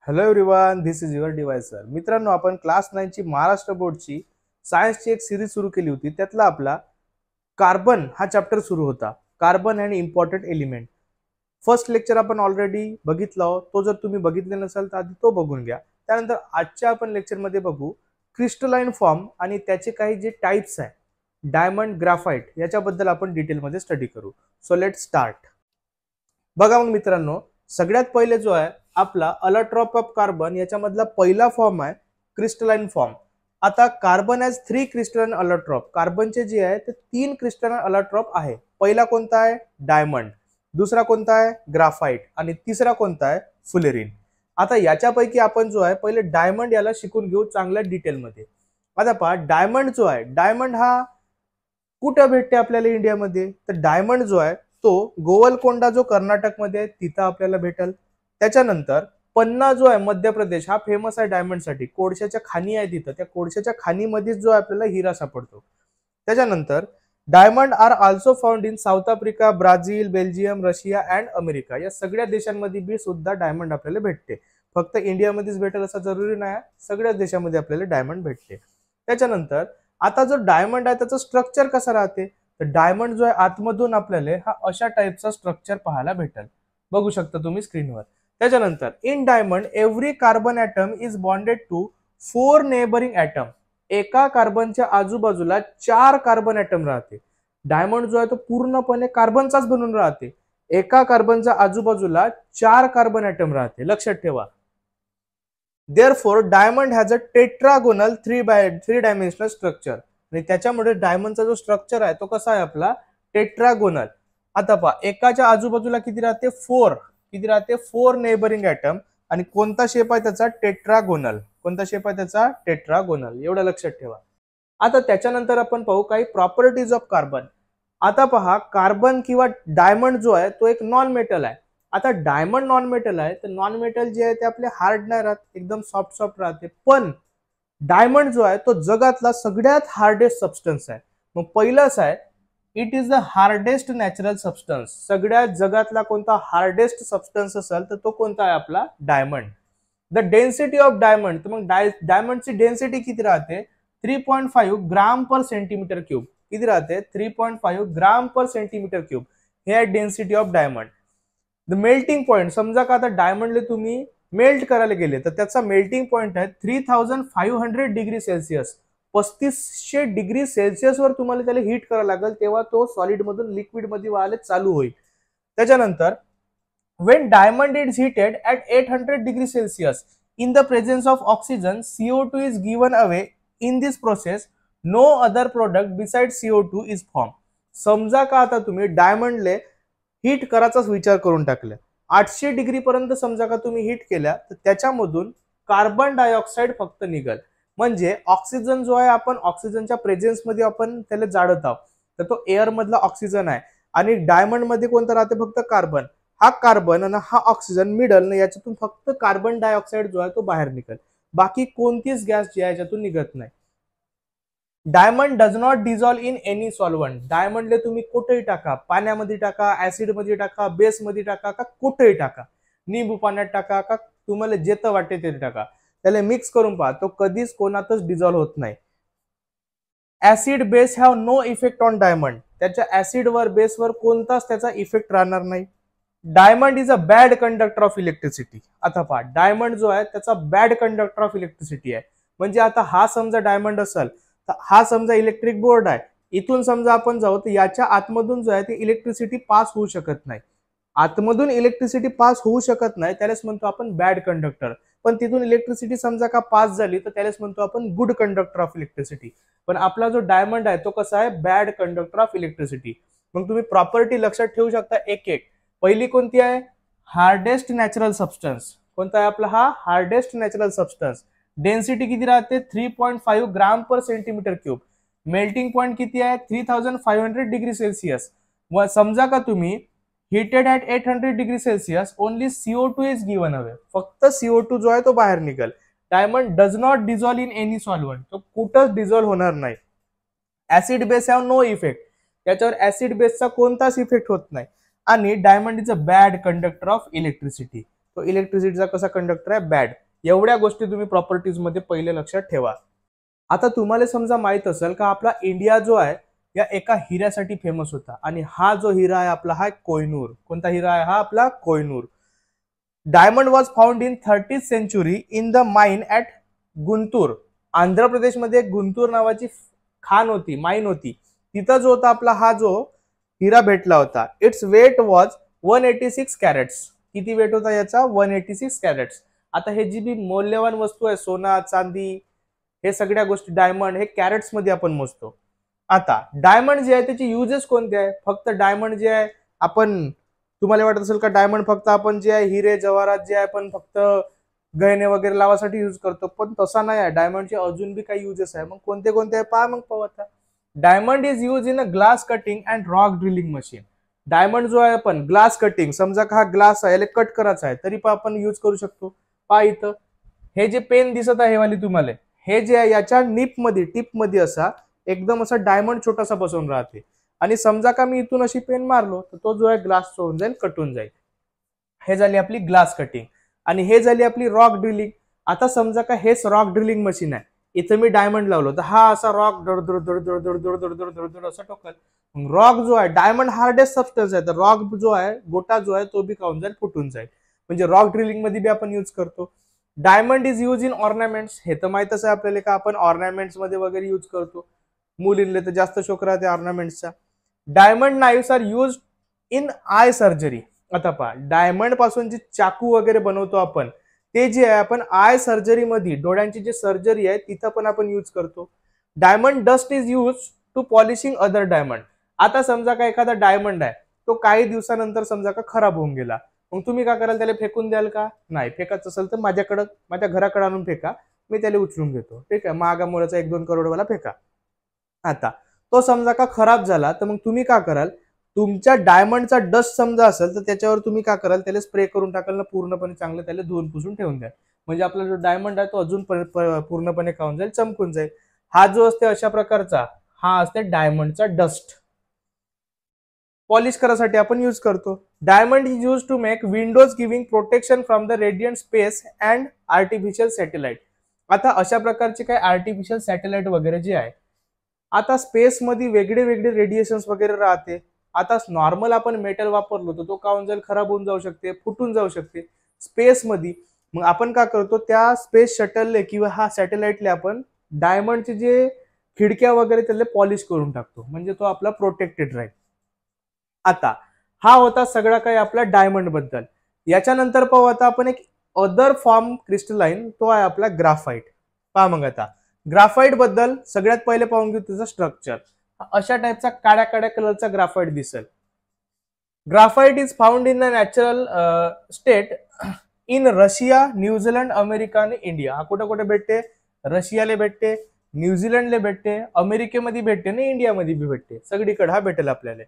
Hello everyone, this is your deviser. मित्रांनो, आपण class 9 ची महाराष्ट्र बोर्डची सायन्सची एक सिरीज सुरू केली होती. त्यातला आपला कार्बन हा चॅप्टर सुरू होता. Carbon and important element. First lecture आपण ऑलरेडी बघितला हो. तो जर तुम्ही बघितले नसाल तर आधी तो बघून घ्या. त्यानंतर आजच्या आपण लेक्चरमध्ये बघू क्रिस्टलाइन फॉर्म आणि त्याचे काही जे टाइप्स आहे, डायमंड, ग्राफाइट, याच्याबद्दल आपण डिटेलमध्ये स्टडी करू. So let start. बघा मग मित्रांनो, सगळ्यात पहिले जो आहे आपला अलोट्रॉप ऑफ कार्बन, याच्यामधला पहिला फॉर्म आहे क्रिस्टलाइन फॉर्म. आता कार्बन हॅज 3 क्रिस्टलाइन अलोट्रॉप. कार्बनचे जे आहे ते 3 क्रिस्टलाइन अलोट्रॉप आहे. पहिला कोणता आहे? डायमंड. दुसरा कोणता आहे? ग्राफाइट. आणि तिसरा कोणता आहे? फुलेरिन. आता याच्यापैकी आपण जो आहे पहिले डायमंड याला शिकून घेऊ चांगल्या डिटेलमध्ये. आता पहा, डायमंड जो आहे, डायमंड हा कुठे भेटते आपल्याला इंडियामध्ये? तर डायमंड जो आहे तो गोवलकोंडा जो कर्नाटकमध्ये आहे तिथं आपल्याला भेटेल. त्याच्यानंतर पन्ना जो आहे मध्य प्रदेश, हा फेमस आहे डायमंडसाठी. कोळशाच्या खाणी आहे तिथं, त्या कोळशाच्या खाणीमध्येच जो आपल्याला हिरा सापडतो. त्याच्यानंतर diamond are also found in South Africa, Brazil, Belgium, Russia and America. या सगळ्या देशांमध्ये बी सुद्धा डायमंड आपल्याला भेटते. फक्त इंडियामध्येच भेटेल असं जरुरी नाही, सगळ्याच देशांमध्ये आपल्याला डायमंड भेटते. त्याच्यानंतर आता जो डायमंड आहे त्याचं स्ट्रक्चर कसं राहते? तर डायमंड जो आहे आतमधून आपल्याला हा अशा टाइपचा स्ट्रक्चर पाहायला भेटेल. बघू शकता तुम्ही स्क्रीनवर. त्याच्यानंतर in diamond every carbon atom is bonded to 4 neighbouring atom. एका कार्बनच्या आजूबाजूला 4 कार्बन ॲटम राहते. डायमंड जो आहे तो पूर्णपणे कार्बनचाच बनून राहते. एका कार्बनच्या आजूबाजूला 4 कार्बन ॲटम राहते, लक्षात ठेवा. Therefore, diamond has a tetragonal 3 dimensional structure. आणि त्याच्यामुळे डायमंडचा जो स्ट्रक्चर आहे तो कसा आहे आपला? टेट्रागोनल. आता पहा, एकाच्या आजूबाजूला किती राहते? 4 नेबरिंग ॲटम. आणि कोणता शेप आहे त्याचा? टेट्रागोनल. कोणता शेप आहे त्याचा? टेट्रागोनल. एवढं लक्षात ठेवा. आता त्याच्यानंतर आपण पाहू काही प्रॉपर्टीज ऑफ कार्बन. आता पहा, कार्बन किंवा डायमंड जो आहे तो एक नॉन मेटल आहे. आता डायमंड नॉन मेटल आहे, तर नॉन मेटल जे आहे ते आपले हार्ड नाही राहत, एकदम सॉफ्ट राहते. पण डायमंड जो आहे तो जगातला सगळ्यात हार्डेस्ट सबस्टन्स आहे. मग पहिलंच आहे, it is the hardest natural substance. सगळ्यात जगातला कोणता हार्डेस्ट सबस्टन्स असेल तर तो कोणता आहे? आपला diamond. The density of diamond. तर मग डायमंडची डेन्सिटी किती राहते? 3.5 ग्राम पर सेंटीमीटर क्यूब. किती राहते? 3.5 ग्राम पर सेंटीमीटर क्यूब. हे आहे density of diamond. The melting point. समजा का आता डायमंडले तुम्ही मेल्ट करायला गेले तर त्याचा मेल्टिंग पॉइंट आहे 3500 डिग्री सेल्सिअस. 3500 डिग्री सेल्सिअस वर तुम्हाला त्याला हीट करायला लागेल, तेव्हा तो सॉलिड मधून लिक्विड मध्ये व्हायला चालू होईल. त्याच्यानंतर when diamond is heated at 800 degree Celsius in the presence of oxygen, CO2 is given away. In this process no other product besides CO2 is formed. समजा का आता तुम्ही डायमंडले हीट करायचाच विचार करून टाकला, 800 डिग्री पर्यंत समजा का तुम्ही हीट केल्या तर त्याच्यामधून कार्बन डायऑक्साईड फक्त निघेल. म्हणजे ऑक्सिजन जो आहे, आपण ऑक्सिजनच्या प्रेझेन्स मध्ये आपण त्याला जाळत आहोत, तर तो एअर मधला ऑक्सिजन आहे. आणि डायमंड मध्ये कोणता राहते? फक्त कार्बन. हा कार्बन आणि हा ऑक्सिजन मिडल, याच्यातून फक्त कार्बन डायऑक्साईड जो आहे तो बाहेर निघेल. बाकी कोणतीच गॅस जी आहे याच्यातून निघत नाही. Diamond does not dissolve in any solvent. डायमंडले तुम्ही कुठेही टाका, पाण्यामध्ये टाका, ऍसिड मध्ये टाका, बेस मध्ये टाका, का कुठेही टाका, निंबू पाण्यात टाका, का तुम्हाला जेत वाटते ते टाका, त्याला मिक्स करून पहा, तो कधीच कोणातच डिझॉल्व होत नाही. Acid base have no effect on diamond. त्याच्या ऍसिडवर बेसवर कोणताच त्याचा इफेक्ट राहणार नाही. Diamond is a bad conductor of electricity. आता पहा, डायमंड जो आहे त्याचा बॅड कंडक्टर ऑफ इलेक्ट्रिसिटी आहे. म्हणजे आता हा समजा डायमंड असेल तर हा समजा इलेक्ट्रिक बोर्ड आहे, इथून समजा आपण जाऊ तर याच्या आतमधून जो आहे ते इलेक्ट्रिसिटी पास होऊ शकत नाही. आतमधून इलेक्ट्रिसिटी पास होऊ शकत नाही, त्यालाच म्हणतो आपण बॅड कंडक्टर. पण तिथून इलेक्ट्रिसिटी समजा का पास झाली तर त्यालाच म्हणतो आपण गुड कंडक्टर ऑफ इलेक्ट्रिसिटी. पण आपला जो डायमंड आहे तो कसा आहे? Bad conductor of electricity. मग तुम्ही प्रॉपर्टी लक्षात ठेवू शकता एक एक. पहिली कोणती आहे? Hardest natural substance. कोणता आहे आपला हा? Hardest natural substance. डेन्सिटी किती राहते? 3.5 gram per centimetre cube. Melting point किती आहे? 3500 डिग्री सेल्सिअस. व समजा का तुम्ही heated at 800 degree Celsius, only CO2 is given away. फक्त CO2 जो आहे तो बाहेर निघेल. Diamond does not dissolve in any solvent. तो कुठंच डिझॉल्व होणार नाही. Acid base have no effect. त्याच्यावर ऍसिड बेसचा कोणताच इफेक्ट होत नाही. आणि diamond is a bad conductor of electricity. तो इलेक्ट्रिसिटीचा कसा कंडक्टर आहे, बॅड. एवढ्या गोष्टी तुम्ही प्रॉपर्टीज मध्ये पहिले लक्षात ठेवा. आता तुम्हाला समजा माहित असेल का आपला इंडिया जो आहे या एका हिऱ्यासाठी फेमस होता, आणि हा जो हिरा आहे आपला हा कोहिनूर. कोणता हिरा आहे हा आपला, Kohinoor. Diamond was found in 30th century in the mine at Guntur. Andhra प्रदेशमध्ये गुंतूर नावाची खाण होती, माइन होती. तिथं जो होता आपला हा जो हिरा भेटला होता. It's weight was 186 carats. किती वेट होता याचा, 186 कॅरेट्स. आता हे जी बी मौल्यवान वस्तू आहे, सोना चांदी, हे सगळ्या गोष्टी डायमंड, हे कॅरेट्स मध्ये आपण मोजतो. आता डायमंड जे आहे त्याचे युजेस कोणते आहे, फक्त डायमंड जे आहे आपण, तुम्हाला वाटत असेल का डायमंड फक्त आपण जे आहे हिरे जवाहरात जे आहे आपण फक्त गहने वगैरे लावासाठी यूज करतो, पण तसा नाही आहे. डायमंडचे अजून बी काही युजेस आहे. मग कोणते कोणते आहे पहा, मग पाहू आता. Diamond is use in a glass cutting and rock drilling machine. Diamond जो आहे आपण ग्लास कटिंग, समजा का हा ग्लास आहे याला कट करायचा आहे तरी पण आपण यूज करू शकतो. पहा इथं हे जे पेन दिसत आहे वाली तुम्हाला, हे जे आहे याच्या टिप मध्ये असा एकदम असा डायमंड छोटासा बसवून राहते. आणि समजा का मी इथून अशी पेन मारलो तर तो जो आहे ग्लास होऊन जाईल, कटून जाईल. हे झाली आपली ग्लास कटिंग. आणि हे झाली आपली रॉक ड्रिलिंग. आता समजा का हेच रॉक ड्रिलिंग मशीन आहे, इथं मी डायमंड लावलो तर हा असा रॉक दड असा टोकल. रॉक जो आहे, डायमंड हार्डेस्ट सबस्टन्स आहे, तर रॉक जो आहे गोटा जो आहे तो बी खाऊन जाईल, फुटून जाईल. म्हणजे रॉक ड्रिलिंग मध्ये बी आपण यूज करतो. Diamond is use in ornaments. हे तर माहितच आहे आपल्याला का आपण ऑर्नामेंट्स मध्ये वगैरे यूज करतो. मुलींले तर जास्त शौक राहते ऑर्नामेंट्सचा. Diamond knives are use in eye surgery. आता पहा, डायमंड पासून जे चाकू वगैरे बनवतो आपण, ते जे आहे आपण आय सर्जरी मध्ये, डोळ्यांची जी सर्जरी आहे तिथं पण आपण यूज करतो. Diamond dust is use to polishing other diamond. आता समजा का एखादा डायमंड आहे तो काही दिवसानंतर समजा का खराब होऊन गेला, मग तुम्ही काय कराल, त्याला फेकून द्याल का, नाही. फेकायचं असेल तर माझ्या घराकडे आणून फेका, मी त्याला उचलून घेतो. ठीक आहे, महागा मोलाचा 1-2 करोड वाला फेका. आता तो समजा का खराब झाला तर मग तुम्ही काय कराल, तुमच्या डायमंडचा डस्ट समजा असेल तर त्याच्यावर तुम्ही काय कराल, त्याला स्प्रे करून टाकाल ना, पूर्णपणे चांगलं त्याला धुवून पुसून ठेवून द्या. म्हणजे आपला जो डायमंड आहे तो अजून पूर्णपणे खाऊन जाईल, चमकून जाईल. हा जो असते अशा प्रकारचा, हा असते डायमंडचा डस्ट. पॉलिश करायसाठी आपण यूज करतो. Diamond is use to make windows giving protection from the radiant space and artificial satellite. आता अशा प्रकारचे काही आर्टिफिशियल सॅटेलाइट वगैरे जे आहे, आता स्पेस मध्ये वेगळे वेगळे रेडिएशन्स वगैरे राहते. आता नॉर्मल आपण मेटल वापरलो तर तो काय होऊन जाईल, खराब होऊन जाऊ शकते, फुटून जाऊ शकते स्पेस मध्ये. मग आपण काय करतो, त्या स्पेस शटलले किंवा हा सॅटेलाइटले आपण डायमंडचे जे खिडक्या वगैरे त्याला पॉलिश करून टाकतो, म्हणजे तो आपला प्रोटेक्टेड राहील. आता हा होता सगळा काही आपला डायमंड बद्दल. याच्यानंतर पाहू आता आपण एक अदर फॉर्म क्रिस्टलाइन, तो आहे आपला ग्राफाइट. पहा मग आता ग्राफाइट बद्दल सगळ्यात पहिले पाहून घेऊ त्याचं स्ट्रक्चर. अशा टाइपचा काळ्या काळ्या कलरचा ग्राफाइट दिसेल. Graphite is found in the natural state in Russia, New Zealand, America आणि इंडिया. हा कुठे कुठे भेटते, रशियाला भेटते, न्यूझीलंडला भेटते, अमेरिकेमध्ये भेटते आणि इंडियामध्ये बी भेटते. सगळीकडे हा भेटेल आपल्याला.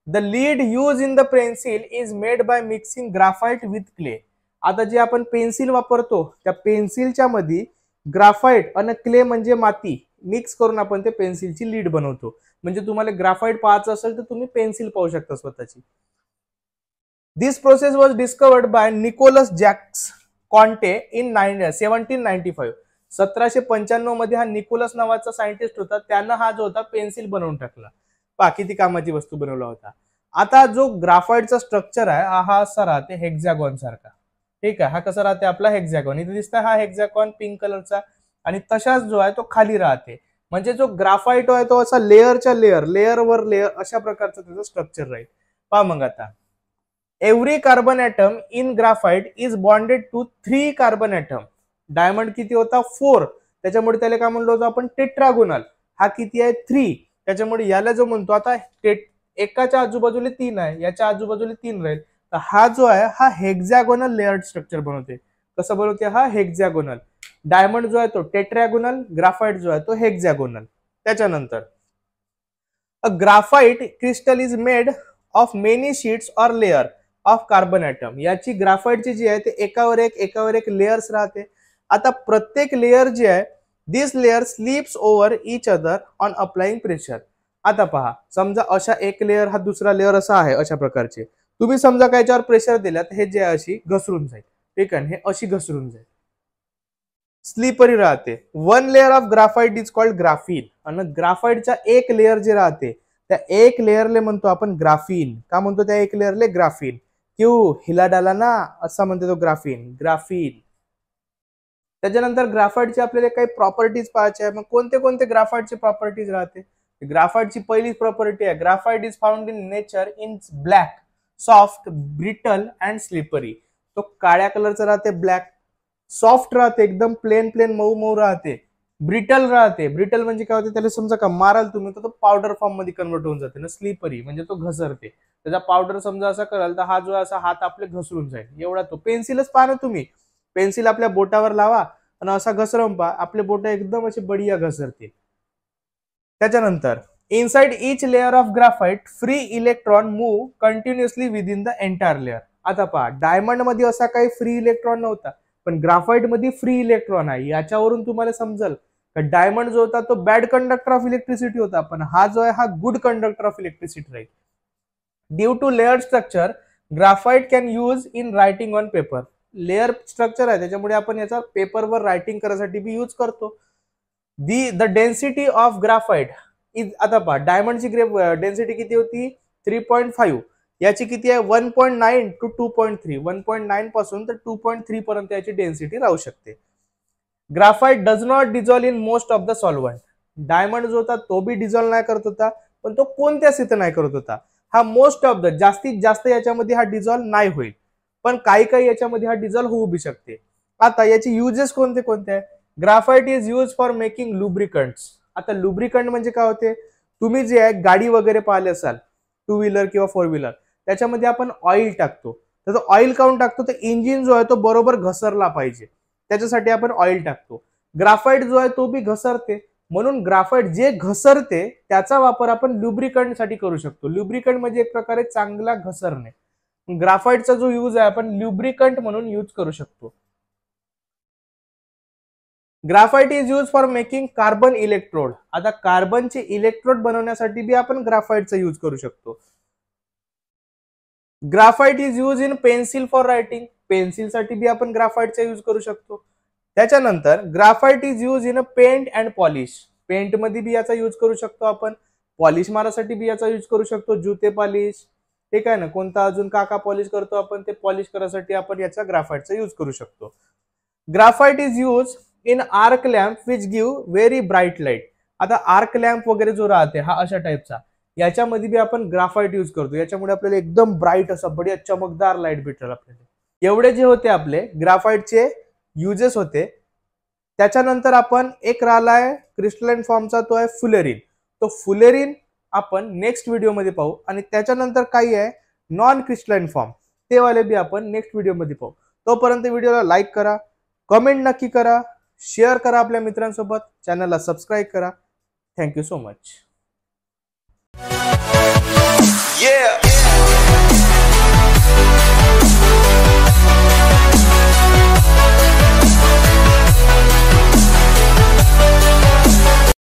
The lead use in the pencil is made by mixing graphite with clay. आता जे आपण पेन्सिल वापरतो त्या पेन्सिलच्या मध्ये ग्राफाइट आणि क्ले म्हणजे माती मिक्स करून आपण ते पेन्सिलची लीड बनवतो. म्हणजे तुम्हाला ग्राफाइट पाहायचं असेल तर तुम्ही पेन्सिल पाहू शकता स्वतःची. This process was discovered by Nicolas Jacques Conte in 1795. 1795 मध्ये हा निकोलस नावाचा सायंटिस्ट होता, त्यानं हा जो होता पेन्सिल बनवून टाकला. पहा किती कामाची वस्तू बनवला होता. आता जो ग्राफाइटचा स्ट्रक्चर आहे हा असा राहते हेक्झॅगॉन सारखा. ठीक आहे, हा कसा राहते आपला हेक्झॅगॉन. इथे दिसतंय हा हेक्झॅगॉन पिंक कलरचा, आणि तशाच जो आहे तो खाली राहते. म्हणजे जो ग्राफाइट आहे तो असा लेअरच्या लेअर वर लेअर अशा प्रकारचं त्याचं स्ट्रक्चर राहील. पहा मग आता every carbon atom in graphite is bonded to 3 carbon atom. Diamond किती होता 4, त्याच्यामुळे त्याला काय म्हणलो होतो आपण टेट्रागोनल. हा किती आहे 3, त्याच्यामुळे याला जो म्हणतो आता एकाच्या आजूबाजूला 3 आहे, याच्या आजूबाजूला 3 राहील. तर हा जो आहे हा हेक्झॅगोनल लेअर्ड स्ट्रक्चर बनवते. कसं बनवते हा हेक्झॅगोनल. डायमंड जो आहे तो टेट्रागोनल, ग्राफाइट जो आहे तो हेक्झॅगोनल. त्याच्यानंतर a graphite crystal is made of many sheets or layer of carbon atom. याची ग्राफाइटची जी आहे ते एकावर एक लेयर्स राहते. आता प्रत्येक लेयर जे आहे, this layer slips over each other on applying pressure. आता पहा, समजा अशा एक लेयर हा दुसरा लेयर असा आहे अशा प्रकारचे. तुम्ही समजा का याच्यावर प्रेशर दिला तर हे जे आहे अशी घसरून जाईल. ठीक आहे, हे अशी घसरून जाईल. स्लिपरी राहते. One layer of graphite is called graphene. आणि ग्राफाइटचा एक लेअर जे राहते त्या एक लेअरले म्हणतो आपण ग्राफीन. का म्हणतो त्या एक लेअरले ग्राफीन? क्यू हिला डाला ना, असा म्हणतो तो ग्राफीन. ग्राफीन. त्याच्यानंतर ग्राफाइटचे आपल्याला काही प्रॉपर्टीज पाहायचे आहे. मग कोणते कोणते ग्राफाइटचे प्रॉपर्टीज राहते? ग्राफाइटची पहिली प्रॉपर्टी आहे, graphite is found in nature in black, soft, brittle and slippery. तो काळ्या कलरचा राहते ब्लॅक, सॉफ्ट राहते एकदम प्लेन प्लेन मऊ मऊ राहते, ब्रिटल राहते. ब्रिटल म्हणजे काय होते, त्याला समजा का माराल तुम्ही तर तो पावडर फॉर्म मध्ये कन्वर्ट होऊन जाते ना. स्लिपरी म्हणजे तो घसरते. त्याचा पावडर समजा असा कराल तर हा जो असा हात आपले घसरून जाईल एवढा तो. पेन्सिलच पहा ना तुम्ही, पेन्सिल आपल्या बोटावर लावा आणि असा घसरवून पहा, आपले बोट एकदम असे बढिया घसरते. त्याच्यानंतर inside each layer of graphite free electron move continuously within the entire layer. आता पहा, डायमंड मध्ये असा काही फ्री इलेक्ट्रॉन नव्हता, पण ग्राफाइट मध्ये फ्री इलेक्ट्रॉन आहे. याच्यावरून तुम्हाला समजेल का डायमंड जो होता तो बॅड कंडक्टर ऑफ इलेक्ट्रिसिटी होता, पण हा जो आहे हा गुड कंडक्टर ऑफ इलेक्ट्रिसिटी राहील. Due to layer structure graphite can use in writing on paper. Layer structure आहे त्याच्यामुळे आपण याचा पेपरवर रायटिंग करायसाठी बी यूज करतो. The density of graphite is, आता पहा डायमंडची डेन्सिटी किती होती 3.5, याची किती आहे 1.9 टू 2.3. 1.9 पासून तर 2.3 पर्यंत याची डेन्सिटी राहू शकते. Graphite does not dissolve in most of the solvent. Diamond जो होता तो बी डिझॉल्व नाही करत होता, पण तो कोणत्याच इथं नाही करत होता. हा मोस्ट ऑफ द, जास्तीत जास्त याच्यामध्ये हा डिझॉल्व नाही होईल, पण काही काही याच्यामध्ये हा डिझॉल्व होऊ बी शकते. आता याचे युजेस कोणते कोणते आहे? Graphite is use for making lubricants. आता लुब्रिकंट म्हणजे काय होते, तुम्ही जे आहे गाडी वगैरे पाहिले असाल, टू व्हीलर किंवा फोर व्हीलर, त्याच्यामध्ये आपण ऑइल टाकतो. तर ऑइल काऊन टाकतो, तर इंजिन जो आहे तो बरोबर घसरला पाहिजे, त्याच्यासाठी आपण ऑइल टाकतो. ग्राफाइट जो आहे तो बी घसरते, म्हणून ग्राफाइट जे घसरते त्याचा वापर आपण लुब्रिकंट साठी करू शकतो. लुब्रिकंट म्हणजे एक प्रकारे चांगला घसरणे. ग्राफाइटचा जो यूज आहे आपण लुब्रिकंट म्हणून यूज करू शकतो. Graphite is use for making carbon electrode. आता कार्बनचे इलेक्ट्रोड बनवण्यासाठी बी आपण ग्राफाइटचा यूज करू शकतो. Graphite is use in pencil for writing. Pencil साठी बी आपण ग्राफाइटचा यूज करू शकतो. त्याच्यानंतर graphite is use in a paint and polish. Paint मध्ये बी याचा यूज करू शकतो आपण, पॉलिश मारासाठी बी याचा यूज करू शकतो, जुते पॉलिश, ठीक आहे ना. कोणता अजून काका पॉलिश करतो आपण, ते पॉलिश करायसाठी आपण याचा ग्राफाइटचा यूज करू शकतो. Graphite is use in arc lamp which give very bright light. आता आर्क लॅम्प वगैरे जो राहते हा अशा टाईपचा, याच्यामध्ये बी आपण ग्राफाइट यूज करतो. याच्यामुळे आपल्याला एकदम ब्राईट असा बढिया चमकदार लाईट भेटेल आपल्याला. एवढे जे होते आपले ग्राफाइटचे युजेस होते. त्याच्यानंतर आपण एक राहिलाय क्रिस्टलाइन फॉर्मचा, तो आहे फुलेरिन. तो फुलेरिन आपण नेक्स्ट व्हिडिओमध्ये पाहू. आणि त्याच्यानंतर काही आहे नॉन क्रिस्टलाइन फॉर्म, ते वाले बी आपण नेक्स्ट व्हिडिओमध्ये पाहू. तोपर्यंत व्हिडिओला लाईक करा, कमेंट नक्की करा, शेअर करा आपल्या मित्रांसोबत, चॅनलला सबस्क्राईब करा. Thank you so much.